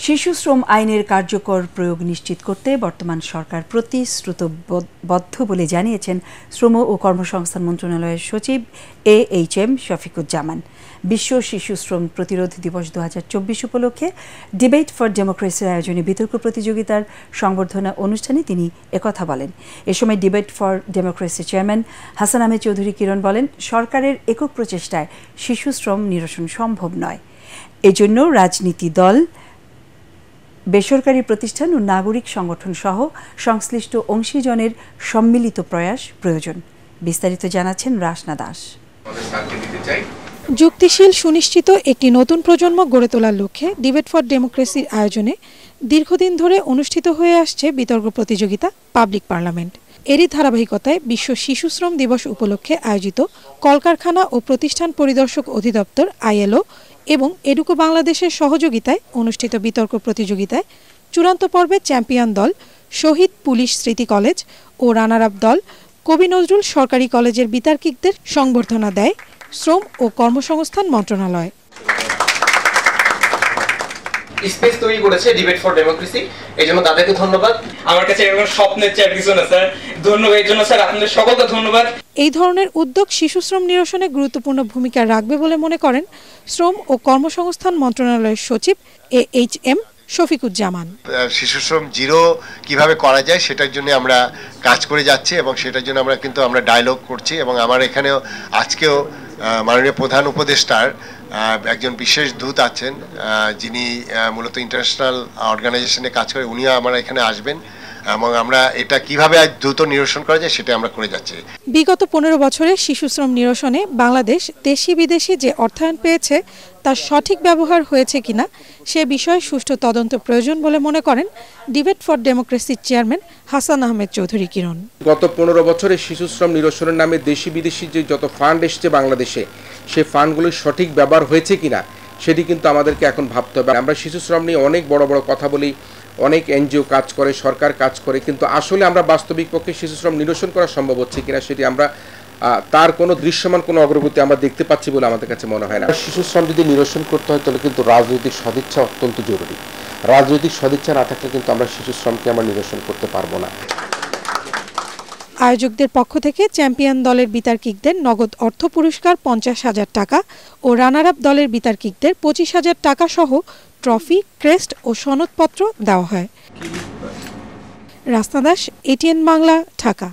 শিশু শ্রম আইনের কার্যকর প্রয়োগ নিশ্চিত করতে বর্তমান সরকার প্রতিশ্রুতিবদ্ধ বলে জানিয়েছেন শ্রম ও কর্মসংস্থান মন্ত্রণালয়ের সচিব AHM শফিকুজ্জামান। বিশ্ব শিশু শ্রম প্রতিরোধ দিবস 2024 উপলক্ষে ডিবেট ফর ডেমোক্রেসির আয়োজনে বিতর্ক প্রতিযোগিতার সংবর্ধনা অনুষ্ঠানে তিনি একথা বলেন। এ সময় ডিবেট ফর ডেমোক্রেসির চেয়ারম্যান হাসান আহমেদ চৌধুরী কিরণ বলেন, সরকারের একক প্রচেষ্টায় শিশু শ্রম নিরসন সম্ভব নয়। এজন্য রাজনীতি দল, বেসরকারি প্রতিষ্ঠান ও নাগরিক সংগঠন সহ সংশ্লিষ্ট অংশীজনের সম্মিলিত প্রয়াস প্রয়োজন। বিস্তারিত জানাচ্ছেন রাসনা দাস। যুক্তিশীল সুনিশ্চিত একটি নতুন প্রজন্ম গড়ে তোলার লক্ষ্যে ডিবেট ফর ডেমোক্রেসির আয়োজনে দীর্ঘদিন ধরে অনুষ্ঠিত হয়ে আসছে বিতর্ক প্রতিযোগিতা পাবলিক পার্লামেন্ট। এরই ধারাবাহিকতায় বিশ্ব শিশু শ্রম দিবস উপলক্ষে আয়োজিত কলকারখানা ও প্রতিষ্ঠান পরিদর্শক অধিদপ্তর ILO এবং এডুকো বাংলাদেশের সহযোগিতায় অনুষ্ঠিত বিতর্ক প্রতিযোগিতায় চূড়ান্ত পর্বে চ্যাম্পিয়ন দল শহীদ পুলিশ স্মৃতি কলেজ ও রানার আপ দল কবি নজরুল সরকারি কলেজের বিতার্কিকদের সংবর্ধনা দেয় শ্রম ও কর্মসংস্থান মন্ত্রণালয়। স্পেস তৈরি করেছে ডিবেট ফর ডেমোক্রেসি, এই জন্য তাদেরকে ধন্যবাদ। আমার কাছে এরকম স্বপ্নের চেয়ে কিছু না স্যার, ধন্যবাদ এই জন্য স্যার, আপনাদের সকলকে ধন্যবাদ। এই ধরনের উদ্যোগ শিশু শ্রম নিরসনে গুরুত্বপূর্ণ ভূমিকা রাখবে বলে মনে করেন শ্রম ও কর্মসংস্থান মন্ত্রণালয়ের সচিব AHM শফিকুজ্জামান। শিশু শ্রম জিরো কিভাবে করা যায় সেটার জন্য আমরা কাজ করে যাচ্ছি এবং সেটার জন্য আমরা ডায়ালগ করছি এবং আমার এখানেও আজকেও মাননীয় প্রধান উপদেষ্টার একজন বিশেষ দূত আছেন যিনি মূলত ইন্টারন্যাশনাল অর্গানাইজেশনে কাজ করে, উনিও আমার এখানে আসবেন এবং আমরা এটা কিভাবে দ্রুত নিরসন করা যায় সেটা আমরা করে যাচ্ছি। বিগত 15 বছরে শিশু শ্রম নিরসনে বাংলাদেশ দেশি বিদেশি যে অর্থায়ন পেয়েছে তার সঠিক ব্যবহার হয়েছে কিনা সে বিষয়ে সুষ্ঠু তদন্ত প্রয়োজন বলে মনে করেন ডিবেট ফর ডেমোক্রেসির চেয়ারম্যান হাসান আহমেদ চৌধুরী কিরণ। গত 15 বছরে শিশু শ্রম নিরসনের নামে দেশি বিদেশি যে যত ফান্ড এসেছে বাংলাদেশে, সেই ফান্ডগুলোর সঠিক ব্যবহার হয়েছে কিনা সেটি কিন্তু আমাদেরকে এখন ভাবতে হবে। আমরা শিশু শ্রম নিয়ে অনেক বড় বড় কথা বলি, অনেক NGO কাজ করে, সরকার কাজ করে, কিন্তু আসলে আমরা বাস্তবিক পক্ষে শিশু শ্রম নিরসন করা সম্ভব হচ্ছে কিনা সেটি আমরা তার কোনো দৃশ্যমান কোনো অগ্রগতি আমরা দেখতে পাচ্ছি বলে আমাদের কাছে মনে হয় না। শিশু শ্রম যদি নিরসন করতে হয় তাহলে কিন্তু রাজনৈতিক সদিচ্ছা অত্যন্ত জরুরি। রাজনৈতিক সদিচ্ছা না থাকলে কিন্তু আমরা শিশু শ্রমকে আমরা নিরসন করতে পারবো না। আয়োজকদের পক্ষ থেকে চ্যাম্পিয়ন দলের বিতার্কিকদের নগদ অর্থ পুরস্কার 50,000 টাকা ও রানার আপ দলের বিতার্কিকদের 25,000 টাকা সহ ট্রফি, ক্রেস্ট ও সনদপত্র দেওয়া হয়। রাসনা দাস, ATN বাংলা, ঢাকা।